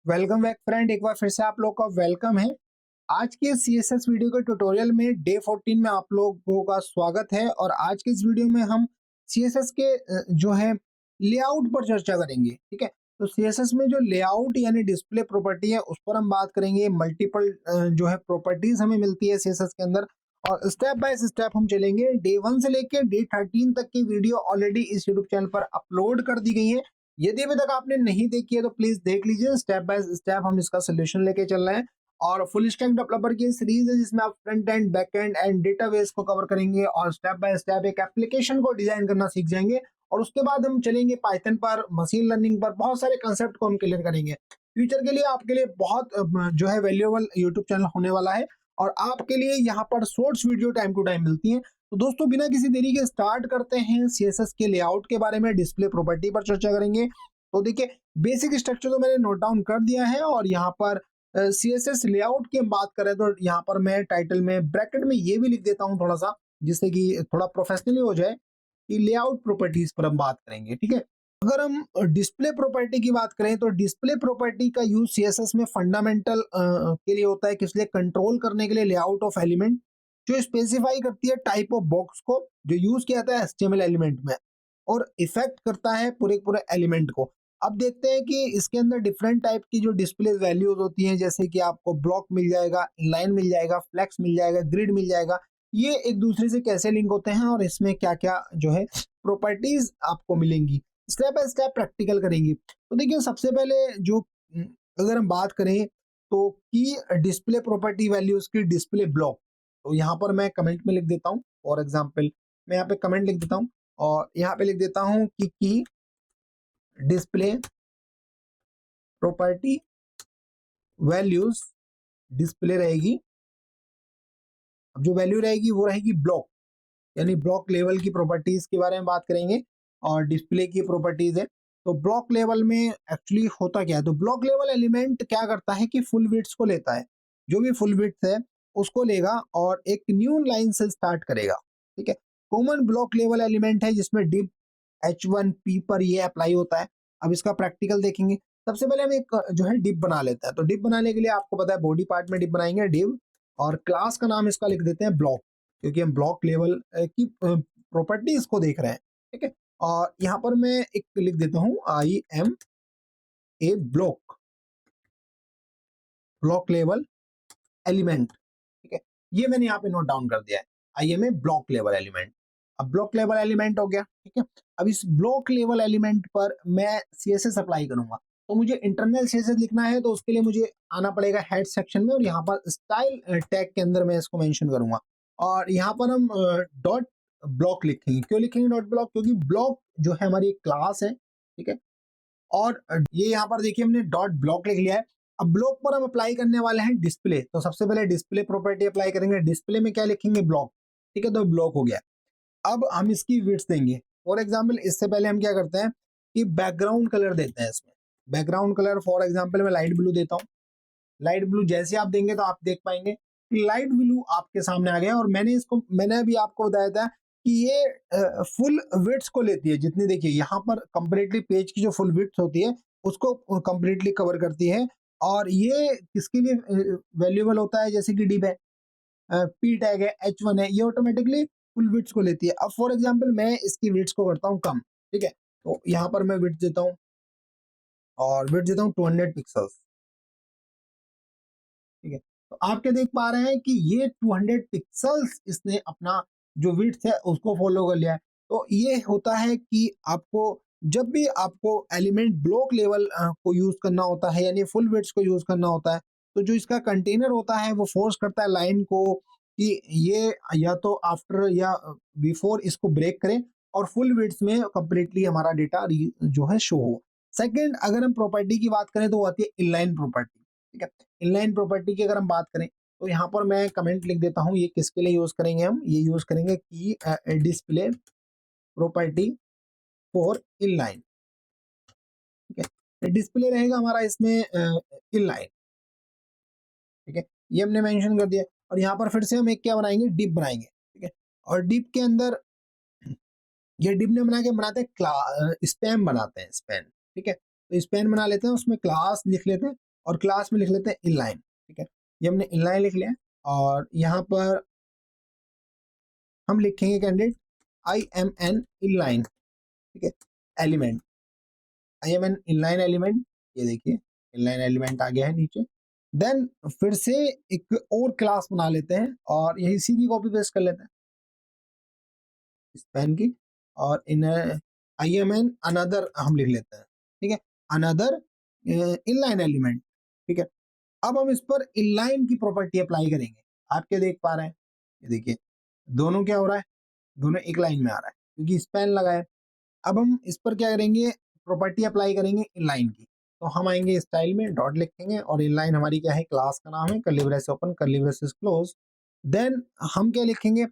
Welcome back friend, एक बार फिर से आप लोग का वेलकम है। आज के सीएसएस वीडियो के ट्यूटोरियल में डे 14 में आप लोगों का स्वागत है। और आज के इस वीडियो में हम सीएसएस के जो है लेआउट पर चर्चा करेंगे। ठीक है, तो सीएसएस में जो लेआउट यानी डिस्प्ले प्रॉपर्टी है उस पर हम बात करेंगे। मल्टीपल जो है प्रॉपर्टीज हमें मिलती है सीएसएस के अंदर, और स्टेप बाय स्टेप हम चलेंगे। डे 1 से लेकर डे 13 तक की वीडियो ऑलरेडी इस यूट्यूब चैनल पर अपलोड कर दी गई है। यदि अभी तक आपने नहीं देखी है तो प्लीज देख लीजिए। स्टेप बाय स्टेप हम इसका सोल्यूशन लेके चल रहे हैं। और फुल स्टैक डेवलपर की सीरीज है जिसमें आप front end, back and and database को कवर करेंगे और स्टेप बाय स्टेप एक एप्लीकेशन को डिजाइन करना सीख जाएंगे। और उसके बाद हम चलेंगे पाइथन पर, मशीन लर्निंग पर, बहुत सारे कंसेप्ट को हम क्लियर करेंगे। फ्यूचर के लिए आपके लिए बहुत जो है वैल्यूएबल यूट्यूब चैनल होने वाला है, और आपके लिए यहाँ पर shorts video time to time मिलती है। तो दोस्तों, बिना किसी देरी के स्टार्ट करते हैं। सीएसएस के लेआउट के बारे में, डिस्प्ले प्रॉपर्टी पर चर्चा करेंगे। तो देखिए, बेसिक स्ट्रक्चर तो मैंने नोट डाउन कर दिया है। और यहाँ पर सीएसएस लेआउट की हम बात करें तो यहाँ पर मैं टाइटल में ब्रैकेट में ये भी लिख देता हूँ थोड़ा सा, जिससे कि थोड़ा प्रोफेशनली हो जाए कि लेआउट प्रॉपर्टीज पर हम बात करेंगे। ठीक है, अगर हम डिस्प्ले प्रॉपर्टी की बात करें तो डिस्प्ले प्रॉपर्टी का यूज सीएसएस में फंडामेंटल के लिए होता है, किस लिए? कंट्रोल करने के लिए लेआउट ऑफ एलिमेंट, जो स्पेसिफाई करती है टाइप ऑफ बॉक्स को, जो यूज किया जाता है एचटीएमएल एलिमेंट में, और इफेक्ट करता है पूरे पूरे एलिमेंट को। अब देखते हैं कि इसके अंदर डिफरेंट टाइप की जो डिस्प्ले वैल्यूज होती हैं, जैसे कि आपको ब्लॉक मिल जाएगा, इनलाइन मिल जाएगा, फ्लेक्स मिल जाएगा, ग्रिड मिल जाएगा। ये एक दूसरे से कैसे लिंक होते हैं और इसमें क्या क्या जो है प्रॉपर्टीज आपको मिलेंगी, स्टेप बाय स्टेप प्रैक्टिकल करेंगे। तो देखिए, सबसे पहले जो अगर हम बात करें तो की डिस्प्ले प्रॉपर्टी वैल्यूज की डिस्प्ले ब्लॉक, तो यहाँ पर मैं कमेंट में लिख देता हूँ। फॉर एग्जाम्पल मैं यहाँ पे कमेंट लिख देता हूँ और यहाँ पे लिख देता हूँ कि की डिस्प्ले प्रॉपर्टी वैल्यूज डिस्प्ले रहेगी। अब जो वैल्यू रहेगी वो रहेगी ब्लॉक, यानी ब्लॉक लेवल की प्रॉपर्टीज के बारे में बात करेंगे। और डिस्प्ले की प्रॉपर्टीज है, तो ब्लॉक लेवल में एक्चुअली होता क्या है? तो ब्लॉक लेवल एलिमेंट क्या करता है कि फुल विड्थ को लेता है, जो भी फुल विड्थ है उसको लेगा और एक न्यू लाइन से स्टार्ट करेगा। ठीक है, कॉमन ब्लॉक लेवल एलिमेंट है जिसमें डिप H1P पर ये अप्लाई होता है। अब इसका प्रैक्टिकल देखेंगे। सबसे पहले हम एक जो है डिप बना लेते हैं। तो डिप बनाने के लिए आपको पता है बॉडी पार्ट में डिप बनाएंगे डिव, और क्लास का नाम इसका लिख देते हैं ब्लॉक, क्योंकि हम ब्लॉक लेवल की प्रॉपर्टी इसको देख रहे हैं। ठीक है, और यहाँ पर मैं एक लिख देता हूँ I am a block, block level element. ठीक है, ये मैंने यहाँ पे नोट डाउन कर दिया है, I am a block level element. अब ब्लॉक लेवल एलिमेंट हो गया। ठीक है, अब इस ब्लॉक लेवल एलिमेंट पर मैं सीएसएस अप्लाई करूंगा। तो मुझे इंटरनल सीएसएस लिखना है, तो उसके लिए मुझे आना पड़ेगा हेड सेक्शन में, और यहाँ पर स्टाइल टैग के अंदर मैं इसको मेंशन करूंगा। और यहाँ पर हम डॉट ब्लॉक लिखेंगे। क्यों लिखेंगे डॉट ब्लॉक? क्योंकि ब्लॉक जो है हमारी एक क्लास है। ठीक है, और ये यहाँ पर देखिए हमने डॉट ब्लॉक लिख लिया है। अब ब्लॉक पर हम अप्लाई करने वाले हैं डिस्प्ले। तो सबसे पहले डिस्प्ले प्रॉपर्टी अप्लाई करेंगे। डिस्प्ले में क्या लिखेंगे? ब्लॉक। ठीक है, तो ब्लॉक हो गया। अब हम इसकी विड्थ देंगे। फॉर एग्जाम्पल इससे पहले हम क्या करते हैं कि बैकग्राउंड कलर देते हैं इसमें। बैकग्राउंड कलर फॉर एग्जाम्पल मैं लाइट ब्लू देता हूँ। लाइट ब्लू जैसे आप देंगे तो आप देख पाएंगे कि लाइट ब्लू आपके सामने आ गया। और मैंने अभी आपको बताया था कि ये फुल विड्थ को लेती है। जितनी देखिए यहाँ पर कंप्लीटली पेज की जो फुल विड्थ होती है उसको कंप्लीटली कवर करती है। और ये किसके लिए वैल्यूएबल होता है? जैसे कि डिव है, पी टैग है, H1 है, ये ऑटोमेटिकली फुल विड्थ को लेती है। अब फॉर एग्जांपल मैं इसकी विड्थ को करता हूँ कम। ठीक है, तो यहाँ पर मैं विड्थ देता हूँ, और विड्थ देता हूँ 200 पिक्सल्स। ठीक है, तो आप क्या देख पा रहे हैं कि ये 200 पिक्सल्स इसने अपना जो विड्थ है उसको फॉलो कर लिया है। तो ये होता है कि आपको जब भी आपको एलिमेंट ब्लॉक लेवल को यूज करना होता है, यानी फुल विड्थ को यूज करना होता है, तो जो इसका कंटेनर होता है वो फोर्स करता है लाइन को कि ये या तो आफ्टर या बिफोर इसको ब्रेक करें और फुल विड्थ में कंप्लीटली हमारा डेटा जो है शो हो। सेकंड, अगर हम प्रॉपर्टी की बात करें तो वो आती है इनलाइन प्रॉपर्टी। ठीक है, इनलाइन प्रॉपर्टी की अगर हम बात करें तो यहाँ पर मैं कमेंट लिख देता हूँ। ये किसके लिए यूज करेंगे? हम ये यूज करेंगे कि डिस्प्ले प्रॉपर्टी फॉर इनलाइन। ठीक है, डिस्प्ले रहेगा हमारा इसमें इनलाइन। ठीक है, ये हमने मेंशन कर दिया। और यहाँ पर फिर से हम एक क्या बनाएंगे? डिप बनाएंगे। ठीक है, और डिप के अंदर ये डिप ने बना के बनाते हैं स्पैम बनाते हैं, स्पैन। ठीक है, तो स्पैन बना लेते हैं, उसमें क्लास लिख लेते हैं और क्लास में लिख लेते हैं इनलाइन। ठीक है, ये हमने इनलाइन लिख लिया और यहाँ पर हम लिखेंगे candidate I am an inline. ठीक है, element I am an inline element, ये देखिए इनलाइन एलिमेंट आ गया है नीचे। देन फिर से एक और क्लास बना लेते हैं और यही सी की कॉपी पेस्ट कर लेते हैं इस पेन की, और इन आई एम एन अनदर हम लिख लेते हैं। ठीक है, अनदर इनलाइन एलिमेंट। ठीक है, अब हम इस पर इनलाइन की प्रॉपर्टी अप्लाई करेंगे। आप क्या देख पा रहे हैं, ये देखिए दोनों क्या हो रहा है, दोनों एक लाइन में आ रहा है क्योंकि स्पैन लगा है। अब हम इस पर क्या करेंगे, प्रॉपर्टी अप्लाई करेंगे इनलाइन की। तो हम आएंगे स्टाइल में, डॉट लिखेंगे और इनलाइन हमारी क्या है, क्लास का नाम है, curly braces open curly braces close. Then हम क्या लिखेंगे,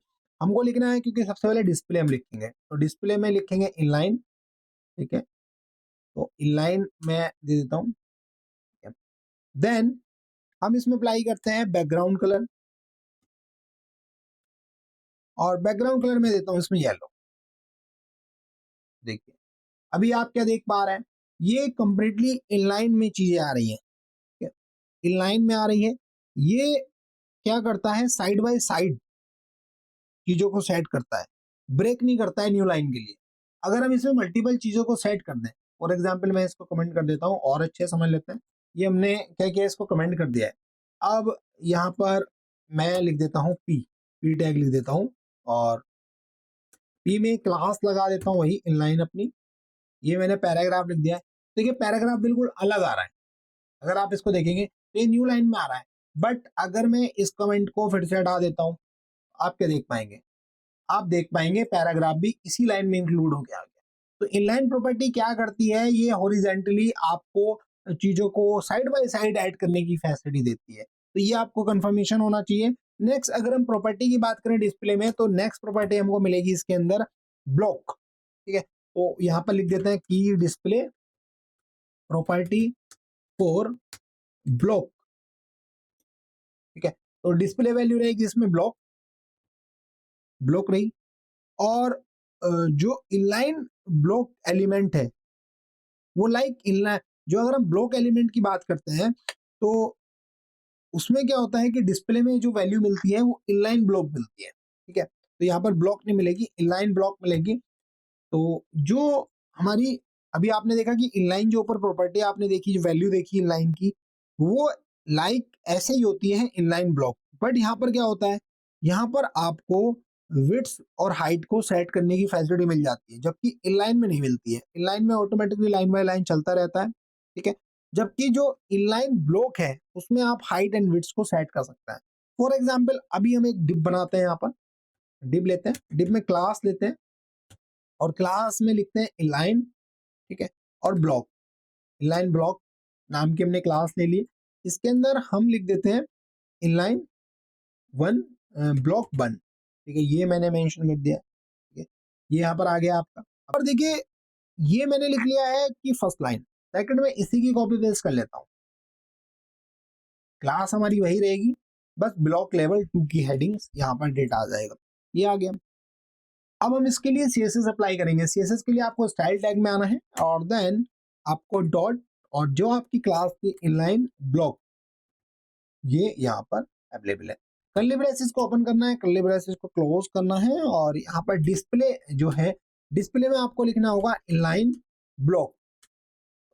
हमको लिखना है क्योंकि सबसे पहले डिस्प्ले हम लिखेंगे, तो डिस्प्ले में लिखेंगे इनलाइन। ठीक है, तो इनलाइन में दे देता हूँ। देन हम इसमें अप्लाई करते हैं बैकग्राउंड कलर, और बैकग्राउंड कलर में देता हूँ इसमें येलो। देखिए अभी आप क्या देख पा रहे हैं, ये कंप्लीटली इनलाइन में चीजें आ रही हैं, इनलाइन में आ रही है। ये क्या करता है, साइड बाय साइड चीजों को सेट करता है, ब्रेक नहीं करता है न्यू लाइन के लिए। अगर हम इसमें मल्टीपल चीजों को सेट कर दें, फॉर एग्जाम्पल मैं इसको कमेंट कर देता हूँ और अच्छे समझ लेते हैं। ये हमने क्या किया, इसको कमेंट कर दिया है। अब यहाँ पर मैं लिख देता हूँ पी टैग लिख देता हूँ और पी में क्लास लगा देता हूँ वही इनलाइन अपनी। ये मैंने पैराग्राफ लिख दिया है। देखिए पैराग्राफ बिल्कुल अलग आ रहा है, अगर आप इसको देखेंगे तो ये न्यू लाइन में आ रहा है। बट अगर मैं इस कमेंट को फिर से हटा देता हूँ, आप क्या देख पाएंगे, आप देख पाएंगे पैराग्राफ भी इसी लाइन में इंक्लूड हो गया। तो इनलाइन प्रॉपर्टी क्या करती है, ये हॉरिजेंटली आपको चीजों को साइड बाय साइड ऐड करने की फैसिलिटी देती है। तो ये आपको कंफर्मेशन होना चाहिए। नेक्स्ट अगर हम प्रॉपर्टी की बात करें डिस्प्ले में, तो नेक्स्ट प्रॉपर्टी हमको मिलेगी इसके अंदर ब्लॉक। ठीक है, तो यहाँ पर लिख देते हैं की डिस्प्ले प्रॉपर्टी फॉर ब्लॉक। ठीक है, तो डिस्प्ले वैल्यू रहेगी इसमें ब्लॉक, ब्लॉक रही। और जो इनलाइन ब्लॉक एलिमेंट है वो लाइक इनलाइन, जो अगर हम ब्लॉक एलिमेंट की बात करते हैं तो उसमें क्या होता है कि डिस्प्ले में जो वैल्यू मिलती है वो इनलाइन ब्लॉक मिलती है। ठीक है, तो यहाँ पर ब्लॉक नहीं मिलेगी, इनलाइन ब्लॉक मिलेगी। तो जो हमारी अभी आपने देखा कि इनलाइन जो ऊपर प्रॉपर्टी आपने देखी, जो वैल्यू देखी इनलाइन की, वो लाइक ऐसे ही होती है इनलाइन ब्लॉक। बट यहाँ पर क्या होता है, यहाँ पर आपको विड्थ और हाइट को सेट करने की फैसिलिटी मिल जाती है, जबकि इनलाइन में नहीं मिलती है। इनलाइन में ऑटोमेटिकली लाइन बाय लाइन चलता रहता है। ठीक है, जबकि जो इनलाइन ब्लॉक है उसमें आप हाइट एंड विड्थ को सेट कर सकते हैं। फॉर एग्जाम्पल अभी हम एक डिप बनाते हैं, यहाँ पर डिप लेते हैं, डिप में क्लास लेते हैं और क्लास में लिखते हैं इनलाइन। ठीक है, और ब्लॉक, इनलाइन ब्लॉक नाम की हमने क्लास ले ली। इसके अंदर हम लिख देते हैं इनलाइन वन ब्लॉक वन। ठीक है, ये मैंने मेंशन कर दिया। ठीक है, ये यहाँ पर आ गया आपका। और देखिए ये मैंने लिख लिया है कि फर्स्ट लाइन, सेकंड में इसी की कॉपी पेस्ट कर लेता हूँ। क्लास हमारी वही रहेगी, बस ब्लॉक लेवल 2 की हेडिंग्स यहाँ पर डेटा आ जाएगा। ये आ गया। अब हम इसके लिए CSS अप्लाई करेंगे। CSS के लिए आपको स्टाइल टैग में आना है और देन आपको डॉट और जो आपकी क्लास की इनलाइन ब्लॉक ये यहाँ पर अवेलेबल है। कर्ली ब्रेसेस को ओपन करना है, कर्ली ब्रेसेस को क्लोज करना है और यहाँ पर डिस्प्ले जो है, डिस्प्ले में आपको लिखना होगा इनलाइन ब्लॉक।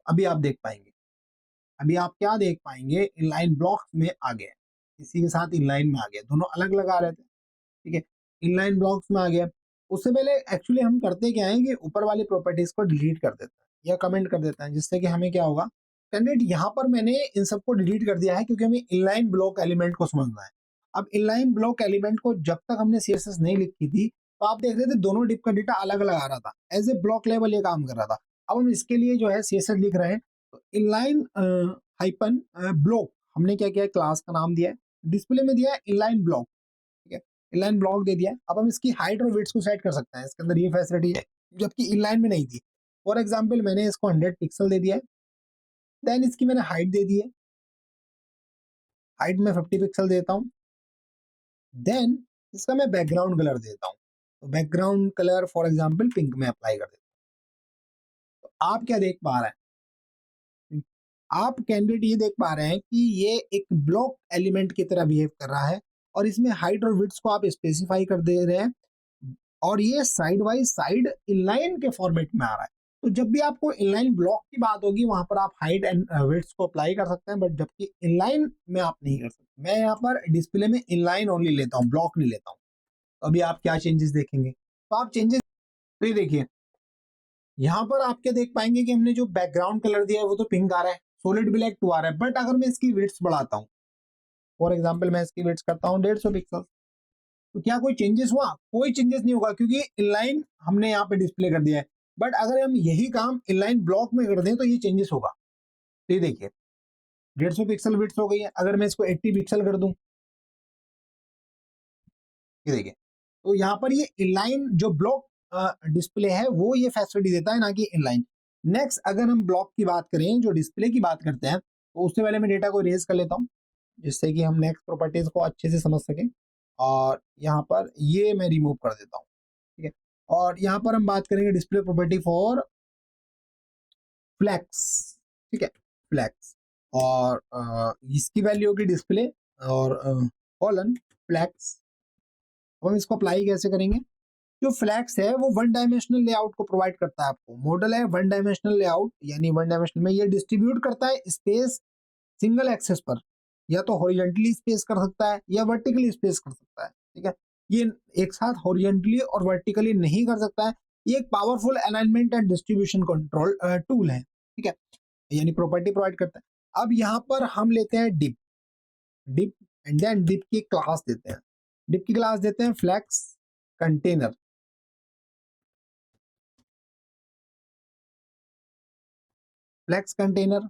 अभी आप देख पाएंगे, अभी आप क्या देख पाएंगे, इनलाइन ब्लॉक में आ गया, इसी के साथ इनलाइन में आ गया, दोनों अलग लगा रहे थे। ठीक है, इनलाइन ब्लॉक्स में आ गया। उससे पहले एक्चुअली हम करते क्या है कि ऊपर वाली प्रॉपर्टीज को डिलीट कर देते हैं या कमेंट कर देते हैं, जिससे कि हमें क्या होगा, कैंडिडेट यहाँ पर मैंने इन सबको डिलीट कर दिया है क्योंकि हमें इनलाइन ब्लॉक एलिमेंट को समझना है। अब इनलाइन ब्लॉक एलिमेंट को जब तक हमने CSS नहीं लिखी थी तो आप देख रहे थे दोनों डिप का डेटा अलग अलग आ रहा था, एज ए ब्लॉक लेवल ये काम कर रहा था। अब हम इसके लिए जो है CSS लिख रहे हैं, तो इनलाइन हाइपन ब्लॉक हमने क्या किया, क्लास का नाम दिया है, डिस्प्ले में दिया है इनलाइन ब्लॉक। ठीक है, इनलाइन ब्लॉक दे दिया है। अब हम इसकी हाइट और विड्थ को सेट कर सकते हैं, इसके अंदर ये फैसिलिटी है, जबकि इनलाइन में नहीं थी। फॉर एग्जाम्पल मैंने इसको 100 पिक्सल दे दिया है, देन इसकी मैंने हाइट दे दी है, हाइट में 50 पिक्सल देता हूँ। देन इसका मैं बैकग्राउंड कलर देता हूँ, तो background colour for example pink में अप्लाई कर देता हूँ। तो आप क्या देख पा रहे हैं, आप कैंडिडेट ये देख पा रहे हैं कि ये एक ब्लॉक एलिमेंट की तरह बिहेव कर रहा है और इसमें हाइट और विड्थ को आप स्पेसिफाई कर दे रहे हैं और ये साइड बाई साइड इनलाइन के फॉर्मेट में आ रहा है। तो जब भी आपको इनलाइन ब्लॉक की बात होगी वहां पर आप हाइट एंड विड्थ को अप्लाई कर सकते हैं, बट जबकि इनलाइन में आप नहीं कर सकते। मैं यहाँ पर डिस्प्ले में इनलाइन ओनली लेता हूँ, ब्लॉक नहीं लेता हूँ। तो अभी आप क्या चेंजेस देखेंगे, तो आप चेंजेस तो देखिए यहाँ पर आप क्या देख पाएंगे कि हमने जो बैकग्राउंड कलर दिया है वो तो पिंक आ रहा है, सॉलिड ब्लैक 2 आ रहा है, बट अगर मैं इसकी विड्थ बढ़ाता हूँ, फॉर एग्जाम्पल मैं इसकी विड्थ करता हूँ 150 पिक्सल, तो क्या कोई चेंजेस हुआ? कोई चेंजेस नहीं होगा क्योंकि इनलाइन हमने यहाँ पे डिस्प्ले कर दिया है। बट अगर हम यही काम इनलाइन ब्लॉक में कर दें तो ये चेंजेस होगा। तो ये देखिए 150 पिक्सल विड्थ हो गई है। अगर मैं इसको 80 पिक्सल कर दूं, ये देखिए, तो यहाँ पर ये इनलाइन जो ब्लॉक डिस्प्ले है वो ये फैसिलिटी देता है, ना कि इनलाइन। नेक्स्ट अगर हम ब्लॉक की बात करें, जो डिस्प्ले की बात करते हैं, तो उससे पहले मैं डेटा को इरेज कर लेता हूँ जिससे कि हम नेक्स्ट प्रॉपर्टीज को अच्छे से समझ सकें। और यहाँ पर ये मैं रिमूव कर देता हूँ, ठीक है। और यहाँ पर हम बात करेंगे डिस्प्ले प्रॉपर्टी फॉर फ्लैक्स, ठीक है, फ्लैक्स। और इसकी वैल्यू होगी डिस्प्ले और कॉलन फ्लैक्स। हम इसको अप्लाई कैसे करेंगे? जो फ्लैक्स है वो वन डायमेंशनल लेआउट को प्रोवाइड करता है आपको। मॉडल है वन डायमेंशनल लेआउट, यानी वन डायमेंशनल में ये डिस्ट्रीब्यूट करता है स्पेस सिंगल एक्सेस पर, या तो हॉरिजॉन्टली स्पेस कर सकता है या वर्टिकली स्पेस कर सकता है, ठीक है। ये एक साथ हॉरिजॉन्टली और वर्टिकली नहीं कर सकता है। ये एक powerful alignment and distribution control tool है, ठीक है, यानी प्रॉपर्टी प्रोवाइड करता है। अब यहाँ पर हम लेते हैं dip, dip and then dip की क्लास देते हैं। डिप की क्लास देते हैं flex container, flex container.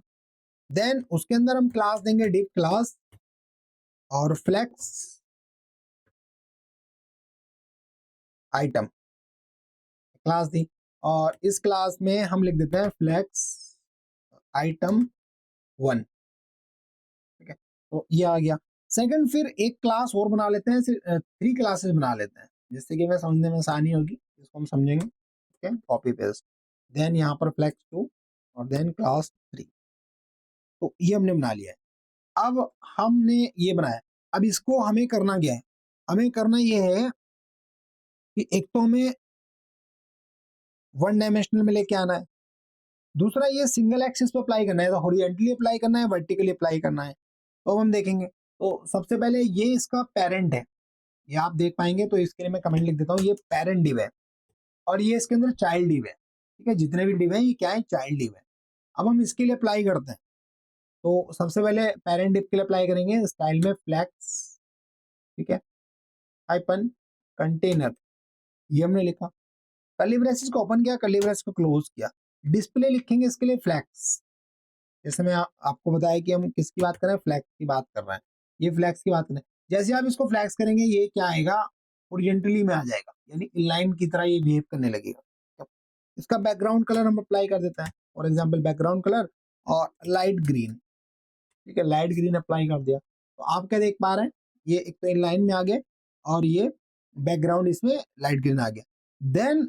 Then उसके अंदर हम क्लास देंगे डिप क्लास और फ्लैक्स आइटम क्लास दी। और इस क्लास में हम लिख देते हैं फ्लैक्स आइटम 1, ठीक है। तो ये आ गया। सेकंड फिर एक क्लास और बना लेते हैं, 3 क्लासेस बना लेते हैं जिससे कि मैं समझने में आसानी होगी, इसको हम समझेंगे, ठीक है। कॉपी पेस्ट, देन यहाँ पर फ्लैक्स 2 और देन क्लास 3। तो ये हमने बना लिया है। अब हमने ये बनाया, अब इसको हमें करना क्या है? हमें करना ये है कि एक तो हमें वन डायमेंशनल में लेके आना है, दूसरा ये सिंगल एक्सिस पे अप्लाई करना है, तो हॉरिजॉन्टली अप्लाई करना है, वर्टिकली अप्लाई करना है। तो हम देखेंगे, तो सबसे पहले ये इसका पेरेंट है, ये आप देख पाएंगे, तो इसके लिए मैं कमेंट लिख देता हूँ, ये पेरेंट डिव है और ये इसके अंदर चाइल्ड डिव है, ठीक है। जितने भी डिव है ये क्या है? चाइल्ड डिव है। अब हम इसके लिए अप्लाई करते हैं, तो सबसे पहले पेरेंट डिव के लिए अप्लाई करेंगे स्टाइल में फ्लैक्स, ठीक है, हाइपन कंटेनर, ये हमने लिखा। कर्ली ब्रेसेस को ओपन किया, कर्ली ब्रेस को क्लोज किया। डिस्प्ले लिखेंगे इसके लिए फ्लैक्स, जैसे मैं आपको बताया कि हम किसकी बात कर रहे हैं, फ्लैक्स की बात कर रहे हैं, ये फ्लैक्स की बात कर रहे हैं। जैसे आप इसको फ्लैक्स करेंगे ये क्या आएगा? ओरिजेंटली में आ जाएगा, यानी इनलाइन की तरह ये बिहेव करने लगेगा। तो इसका बैकग्राउंड कलर हम अप्लाई कर देते हैं, फॉर एग्जाम्पल बैकग्राउंड कलर और लाइट ग्रीन, ठीक है, लाइट ग्रीन अप्लाई कर दिया। तो आप क्या देख पा रहे हैं? ये एक तो इनलाइन में आ गया और ये बैकग्राउंड इसमें लाइट ग्रीन आ गया। देन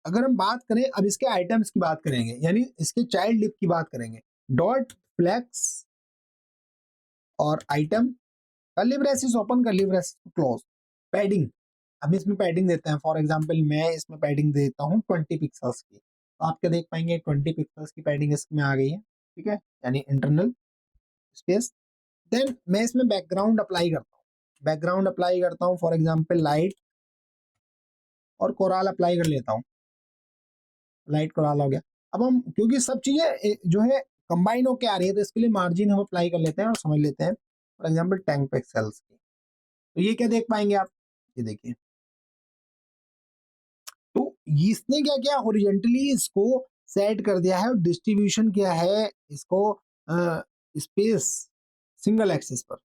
अगर हम बात करें अब इसके आइटम्स की बात करेंगे, यानी इसके चाइल्ड लिप की बात करेंगे, डॉट फ्लैक्स और item, curly braces open, curly braces close. Padding, हम इसमें पैडिंग देते हैं, फॉर एग्जांपल मैं इसमें पैडिंग देता हूँ 20 पिक्सल्स की। तो आप क्या देख पाएंगे 20 पिक्सल्स की पैडिंग इसमें आ गई है, ठीक है, यानी इंटरनल स्पेस। देन मैं इसमें बैकग्राउंड अप्लाई करता हूँ, बैकग्राउंड अप्लाई करता हूँ, फॉर एग्जाम्पल लाइट और कोराल अप्लाई कर लेता हूँ, लाइट कोराल हो गया। अब हम क्योंकि सब चीजें जो है कंबाइन होके आ रही है, तो इसके लिए मार्जिन हम अप्लाई कर लेते हैं और समझ लेते हैं, फॉर एग्जाम्पल 10 पिक्सल्स की। तो ये क्या देख पाएंगे आप? ये देखिए, तो इसने क्या किया, हॉरिजॉन्टली इसको सेट कर दिया है और डिस्ट्रीब्यूशन किया है इसको स्पेस सिंगल एक्सिस पर।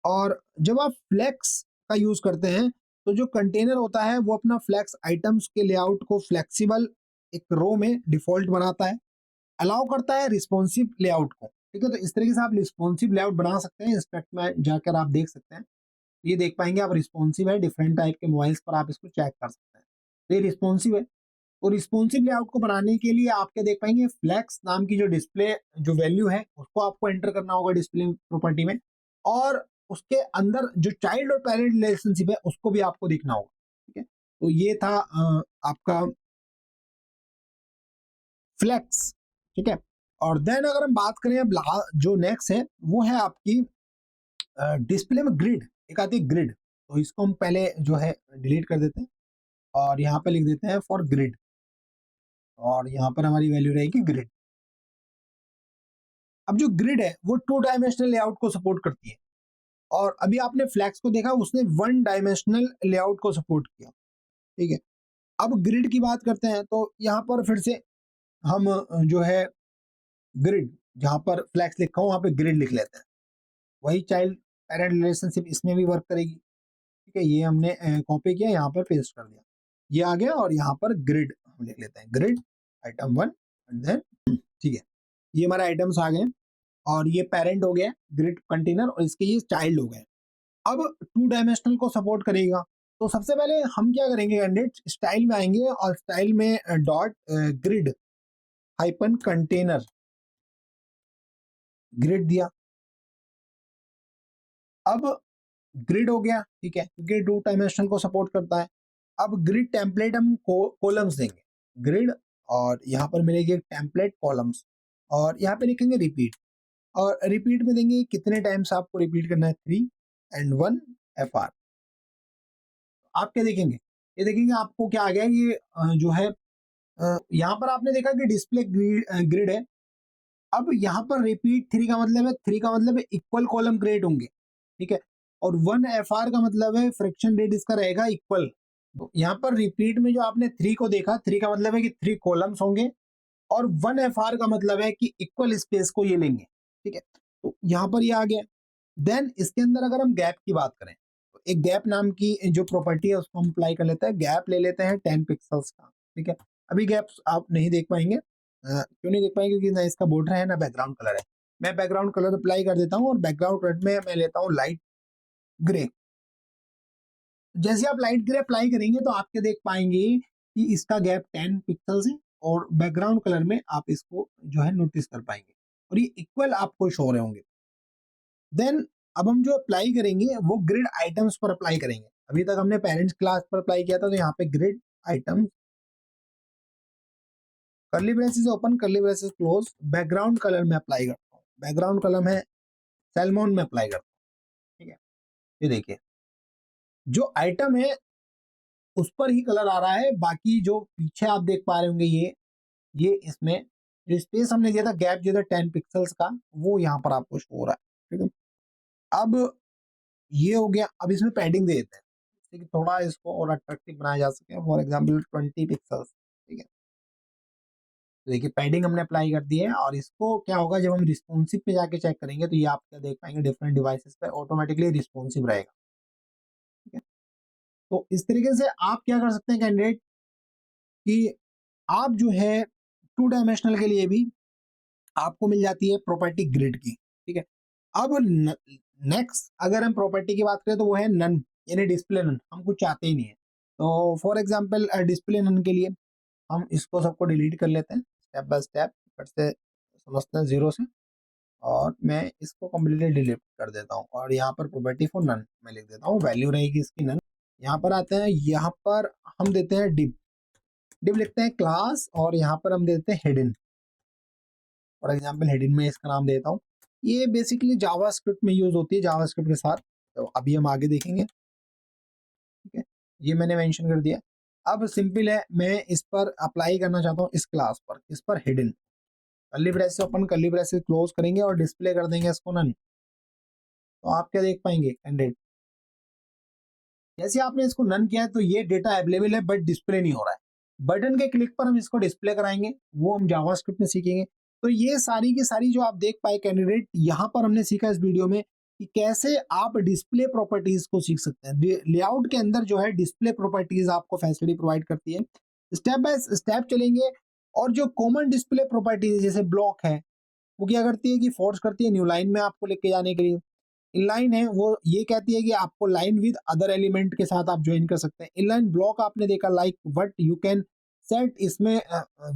और जब आप फ्लेक्स का यूज करते हैं तो जो कंटेनर होता है वो अपना फ्लेक्स आइटम्स के लेआउट को फ्लेक्सिबल एक रो में डिफॉल्ट बनाता है, अलाउ करता है रिस्पॉन्सिव लेआउट को, ठीक है। तो इस तरीके से आप रिस्पॉन्सिव लेआउट बना सकते हैं, इंस्पेक्ट में जाकर आप देख सकते हैं, ये देख पाएंगे आप रिस्पॉन्सिव है, डिफरेंट टाइप के मोबाइल्स पर आप इसको चेक कर सकते हैं। तो ये रिस्पॉन्सिव है। तो रिस्पॉन्सिव लेआउट को बनाने के लिए आप क्या देख पाएंगे, फ्लेक्स नाम की जो डिस्प्ले जो वैल्यू है उसको आपको एंटर करना होगा डिस्प्ले प्रॉपर्टी में, और उसके अंदर जो चाइल्ड और पेरेंट रिलेशनशिप है उसको भी आपको देखना होगा। ठीक है, तो ये था आपका फ्लेक्स। ठीक है, और देन अगर हम बात करें अब जो नेक्स्ट है वो है आपकी डिस्प्ले में ग्रिड, एक आती है ग्रिड। तो इसको हम पहले जो है डिलीट कर देते हैं और यहाँ पे लिख देते हैं फॉर ग्रिड, और यहाँ पर हमारी वैल्यू रहेगी ग्रिड। अब जो ग्रिड है वो 2 डायमेंशनल लेआउट को सपोर्ट करती है, और अभी आपने फ्लैक्स को देखा उसने 1 डायमेंशनल लेआउट को सपोर्ट किया। ठीक है, अब ग्रिड की बात करते हैं तो यहाँ पर फिर से हम जो है ग्रिड, जहाँ पर फ्लैक्स लिखा हो वहाँ पे ग्रिड लिख लेते हैं। वही चाइल्ड पेरेंट रिलेशनशिप इसमें भी वर्क करेगी। ठीक है, ये हमने कॉपी किया, यहाँ पर पेस्ट कर दिया, ये आ गया, और यहाँ पर ग्रिड हम लिख लेते हैं, ग्रिड आइटम 1 एंड देन। ठीक है, ये हमारे आइटम्स आ गए, और ये पेरेंट हो गया ग्रिड कंटेनर, और इसके ये चाइल्ड हो गए। अब 2 डायमेंशनल को सपोर्ट करेगा, तो सबसे पहले हम क्या करेंगे कैंडिडेट, स्टाइल में आएंगे और स्टाइल में dot grid hyphen container grid दिया। अब ग्रिड हो गया, ठीक है, क्योंकि 2 डायमेंशनल को सपोर्ट करता है। अब ग्रिड टेम्पलेट हम कॉलम्स देंगे, ग्रिड, और यहाँ पर मिलेगी टेम्पलेट कॉलम्स, और यहाँ पे लिखेंगे रिपीट, और रिपीट में देंगे कितने टाइम्स आपको रिपीट करना है, 3 एंड 1 FR। आप क्या देखेंगे, ये देखेंगे आपको क्या आ गया, ये जो है यहाँ पर आपने देखा कि डिस्प्ले ग्रिड है। अब यहाँ पर रिपीट 3 का मतलब है, 3 का मतलब है इक्वल कॉलम क्रिएट होंगे। ठीक है, और 1 FR का मतलब है फ्रैक्शन रेट इसका रहेगा इक्वल। तो यहाँ पर रिपीट में जो आपने 3 को देखा, 3 का मतलब है कि 3 कॉलम्स होंगे, और 1 FR का मतलब है कि इक्वल स्पेस को ये लेंगे। ठीक है, तो यहाँ पर ये आ गया। देन इसके अंदर अगर हम गैप की बात करें, तो एक गैप नाम की जो प्रॉपर्टी है उसको हम अप्लाई कर लेते हैं, गैप ले लेते हैं 10 पिक्सल्स का। ठीक है, अभी गैप आप नहीं देख पाएंगे, क्यों नहीं देख पाएंगे, क्योंकि ना इसका बॉर्डर है ना बैकग्राउंड कलर है। मैं बैकग्राउंड कलर अप्लाई कर देता हूँ, और बैकग्राउंड कलर में मैं लेता हूँ लाइट ग्रे। जैसे आप लाइट ग्रे अप्लाई करेंगे तो आप क्या देख पाएंगे कि इसका गैप 10 पिक्सल्स है, और बैकग्राउंड कलर में आप इसको जो है नोटिस कर पाएंगे, और ये इक्वल आपको शो रहे होंगे। देन अब हम जो अप्लाई करेंगे वो ग्रिड आइटम्स पर अप्लाई करेंगे। अभी तक हमने पेरेंट्स क्लास पर अप्लाई किया था, तो यहाँ पे grid items, curly braces open curly braces close, background colour में अप्लाई करता हूँ, बैकग्राउंड कलर है सैल्मोन में अप्लाई करता हूँ। ठीक है, ये देखिए जो आइटम है उस पर ही कलर आ रहा है, बाकी जो पीछे आप देख पा रहे होंगे ये इसमें जो स्पेस हमने दिया था, गैप दिया था 10 पिक्सल्स का, वो यहाँ पर आपको शो हो रहा है। ठीक है, अब ये हो गया। अब इसमें पैडिंग दे देते हैं कि थोड़ा इसको और अट्रैक्टिव बनाया जा सके, फॉर एग्जांपल 20 पिक्सल्स। ठीक है, तो देखिए पैडिंग हमने अप्लाई कर दी है, और इसको क्या होगा जब हम रिस्पॉन्सिव पे जाके चेक करेंगे तो ये आप क्या देख पाएंगे, डिफरेंट डिवाइसेस पे ऑटोमेटिकली रिस्पॉन्सिव रहेगा। ठीक है, तो इस तरीके से आप क्या कर सकते हैं कैंडिडेट, कि आप जो है 2 डायमेंशनल के लिए भी आपको मिल जाती है प्रॉपर्टी ग्रिड की। ठीक है, अब नेक्स्ट अगर हम प्रॉपर्टी की बात करें तो वो है नन, यानी डिस्प्ले नन, हम कुछ चाहते ही नहीं है। तो फॉर एग्जांपल डिस्प्ले नन के लिए हम इसको सबको डिलीट कर लेते हैं स्टेप बाय स्टेप, फिर से समझते हैं 0 से, और मैं इसको कम्प्लीटली डिलीट कर देता हूँ, और यहाँ पर प्रॉपर्टी फॉर नन मैं लिख देता हूँ, वैल्यू रहेगी इसकी नन। यहाँ पर आते हैं, यहाँ पर हम देते हैं डिव, डिव लिखते हैं क्लास, और यहाँ पर हम देते हैं हिडन। फॉर एग्जाम्पल हिडन में इसका नाम देता हूँ, ये बेसिकली जावास्क्रिप्ट में यूज होती है, जावास्क्रिप्ट के साथ। तो अभी हम आगे देखेंगे। ठीक है, ये मैंने मेंशन कर दिया। अब सिंपल है, मैं इस पर अप्लाई करना चाहता हूँ, इस क्लास पर, इस पर hidden, curly braces open curly braces close करेंगे और डिस्प्ले कर देंगे इसको नन। तो आप क्या देख पाएंगे कैंडिडेट, जैसे आपने इसको नन किया है तो ये डेटा अवेलेबल है बट डिस्प्ले नहीं हो रहा है। बटन के क्लिक पर हम इसको डिस्प्ले कराएंगे, वो हम जावास्क्रिप्ट में सीखेंगे। तो ये सारी की सारी जो आप देख पाए कैंडिडेट, यहाँ पर हमने सीखा इस वीडियो में कि कैसे आप डिस्प्ले प्रॉपर्टीज को सीख सकते हैं। लेआउट के अंदर जो है डिस्प्ले प्रॉपर्टीज आपको फैसिलिटी प्रोवाइड करती है। स्टेप बाय स्टेप चलेंगे, और जो कॉमन डिस्प्ले प्रॉपर्टीज जैसे ब्लॉक है, वो क्या करती है कि फोर्स करती है न्यू लाइन में आपको लेके जाने के लिए। इनलाइन है वो ये कहती है कि आपको लाइन विद अदर एलिमेंट के साथ आप ज्वाइन कर सकते हैं। इनलाइन ब्लॉक आपने देखा, like what you can set इसमें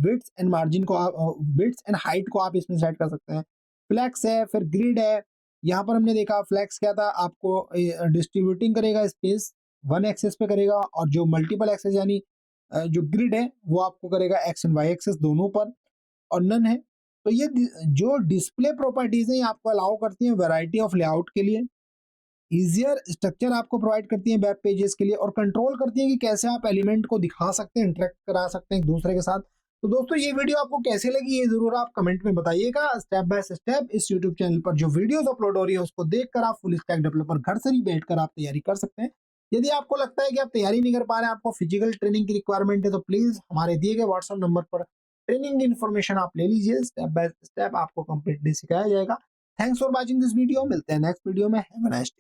विड्थ एंड मार्जिन को विड्थ एंड हाइट को आप इसमें सेट कर सकते हैं। फ्लेक्स है, फिर ग्रिड है। यहाँ पर हमने देखा फ्लेक्स क्या था, आपको डिस्ट्रीब्यूटिंग करेगा स्पेस, वन एक्सेस पे करेगा, और जो मल्टीपल एक्सेस यानी जो ग्रिड है वो आपको करेगा एक्स एंड वाई एक्सेस दोनों पर। और नन है। तो ये जो डिस्प्ले प्रॉपर्टीज हैं ये आपको अलाउ करती हैं वैरायटी ऑफ लेआउट के लिए, ईजियर स्ट्रक्चर आपको प्रोवाइड करती हैं वेब पेजेस के लिए, और कंट्रोल करती हैं कि कैसे आप एलिमेंट को दिखा सकते हैं, इंटरेक्ट करा सकते हैं एक दूसरे के साथ। तो दोस्तों ये वीडियो आपको कैसे लगी ये जरूर आप कमेंट में बताइएगा। स्टेप बाय स्टेप इस यूट्यूब चैनल पर जो वीडियोस अपलोड हो रही है उसको देखकर आप फुल स्टैक डेवलपर घर से ही बैठकर आप तैयारी कर सकते हैं। यदि आपको लगता है कि आप तैयारी नहीं कर पा रहे हैं, आपको फिजिकल ट्रेनिंग की रिक्वायरमेंट है, तो प्लीज हमारे दिए गए व्हाट्सएप नंबर पर ट्रेनिंग इन्फॉर्मेशन आप ले लीजिए। स्टेप बाय स्टेप आपको कंप्लीटली सिखाया जाएगा। Thanks for watching this video. मिलते हैं नेक्स्ट वीडियो में। Have a nice day.